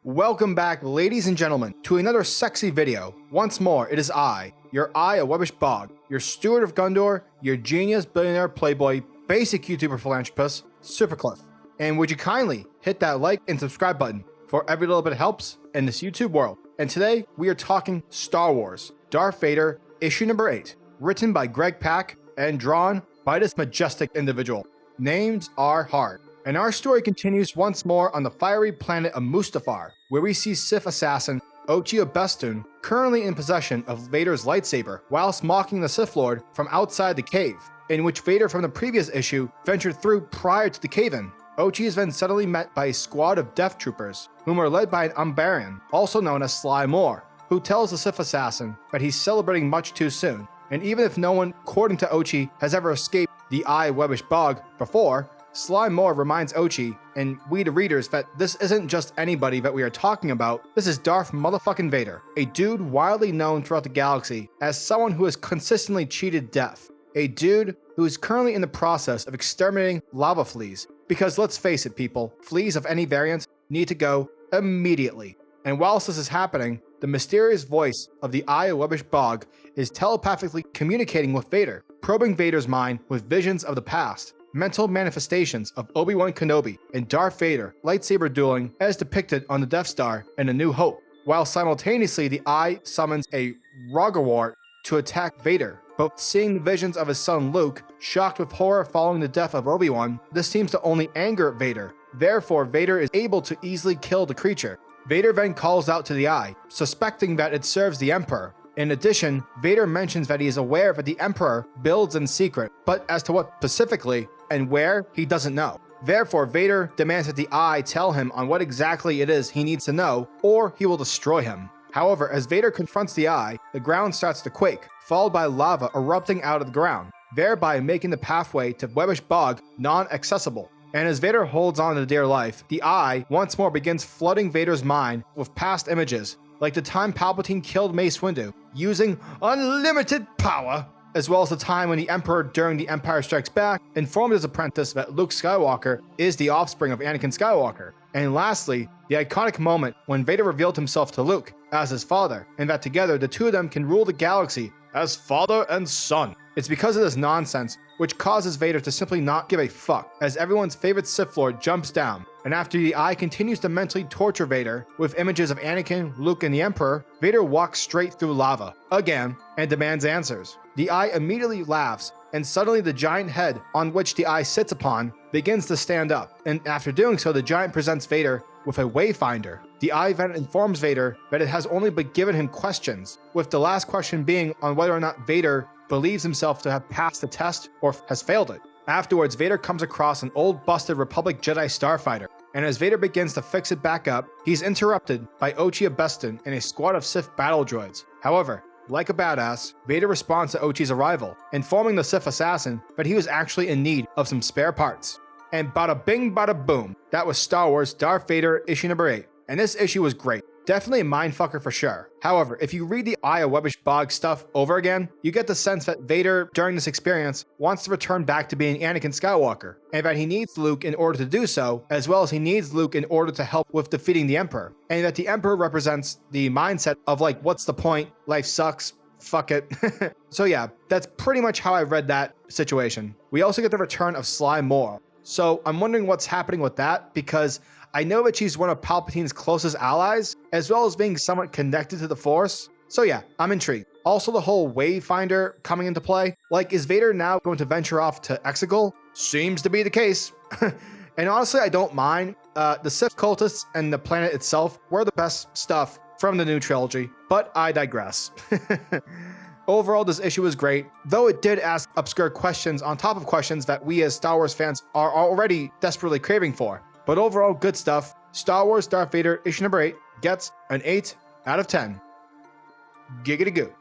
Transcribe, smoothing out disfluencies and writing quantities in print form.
Welcome back, ladies and gentlemen, to another sexy video. Once more, it is I, your eyeofwebbishbog, your steward of Gondor, your genius, billionaire, playboy, basic YouTuber philanthropist, Supercliff. And would you kindly hit that like and subscribe button, for every little bit helps in this YouTube world. And today, we are talking Star Wars, Darth Vader, issue number 8, written by Gregpak and drawn by this majestic individual. Names are hard. And our story continues once more on the fiery planet of Mustafar, where we see Sith assassin Ochi of Bestun currently in possession of Vader's lightsaber, whilst mocking the Sith Lord from outside the cave, in which Vader from the previous issue ventured through prior to the cave-in. Ochi is then suddenly met by a squad of Death Troopers, whom are led by an Umbarian, also known as Sly Moore, who tells the Sith assassin that he's celebrating much too soon, and even if no one, according to Ochi, has ever escaped the eyeofwebbishbog before, Sly Moore reminds Ochi, and we the readers, that this isn't just anybody that we are talking about, this is Darth motherfucking Vader, a dude widely known throughout the galaxy as someone who has consistently cheated death, a dude who is currently in the process of exterminating lava fleas, because let's face it people, fleas of any variant need to go immediately. And whilst this is happening, the mysterious voice of the eyeofwebbishbog is telepathically communicating with Vader, probing Vader's mind with visions of the past, mental manifestations of Obi-Wan Kenobi and Darth Vader lightsaber dueling as depicted on the Death Star in A New Hope, while simultaneously the Eye summons a Rogawart to attack Vader. Both seeing the visions of his son Luke, shocked with horror following the death of Obi-Wan, this seems to only anger Vader. Therefore, Vader is able to easily kill the creature. Vader then calls out to the Eye, suspecting that it serves the Emperor. In addition, Vader mentions that he is aware that the Emperor builds in secret, but as to what specifically and where, he doesn't know. Therefore, Vader demands that the Eye tell him on what exactly it is he needs to know, or he will destroy him. However, as Vader confronts the Eye, the ground starts to quake, followed by lava erupting out of the ground, thereby making the pathway to Webbish Bog non-accessible. And as Vader holds on to dear life, the Eye once more begins flooding Vader's mind with past images, like the time Palpatine killed Mace Windu, using unlimited power, as well as the time when the Emperor during The Empire Strikes Back informed his apprentice that Luke Skywalker is the offspring of Anakin Skywalker. And lastly, the iconic moment when Vader revealed himself to Luke as his father, and that together the two of them can rule the galaxy as father and son. It's because of this nonsense which causes Vader to simply not give a fuck, as everyone's favorite Sith Lord jumps down, and after the Eye continues to mentally torture Vader with images of Anakin, Luke, and the Emperor, Vader walks straight through lava, again, and demands answers. The Eye immediately laughs, and suddenly the giant head on which the Eye sits upon begins to stand up, and after doing so the giant presents Vader with a wayfinder. The Eye then informs Vader that it has only but given him questions, with the last question being on whether or not Vader believes himself to have passed the test or has failed it. Afterwards, Vader comes across an old busted Republic Jedi starfighter, and as Vader begins to fix it back up, he's interrupted by Ochi of Bestun and a squad of Sith battle droids. However, like a badass, Vader responds to Ochi's arrival, informing the Sith assassin that he was actually in need of some spare parts. And bada bing bada boom, that was Star Wars Darth Vader issue number 8, and this issue was great. Definitely a mindfucker for sure. However, if you read the eyeofwebbishbog stuff over again, you get the sense that Vader, during this experience, wants to return back to being Anakin Skywalker, and that he needs Luke in order to do so, as well as he needs Luke in order to help with defeating the Emperor, and that the Emperor represents the mindset of like, what's the point? Life sucks. Fuck it. So yeah, that's pretty much how I read that situation. We also get the return of Sly Moore. So I'm wondering what's happening with that, because I know that she's one of Palpatine's closest allies, as well as being somewhat connected to the Force. So yeah, I'm intrigued. Also the whole Wayfinder coming into play. Like, is Vader now going to venture off to Exegol? Seems to be the case. And honestly, I don't mind. The Sith cultists and the planet itself were the best stuff from the new trilogy, but I digress. Overall, this issue was great, though it did ask obscure questions on top of questions that we as Star Wars fans are already desperately craving for. But overall, good stuff. Star Wars Darth Vader issue number 8 gets an 8 out of 10. Giggity goo.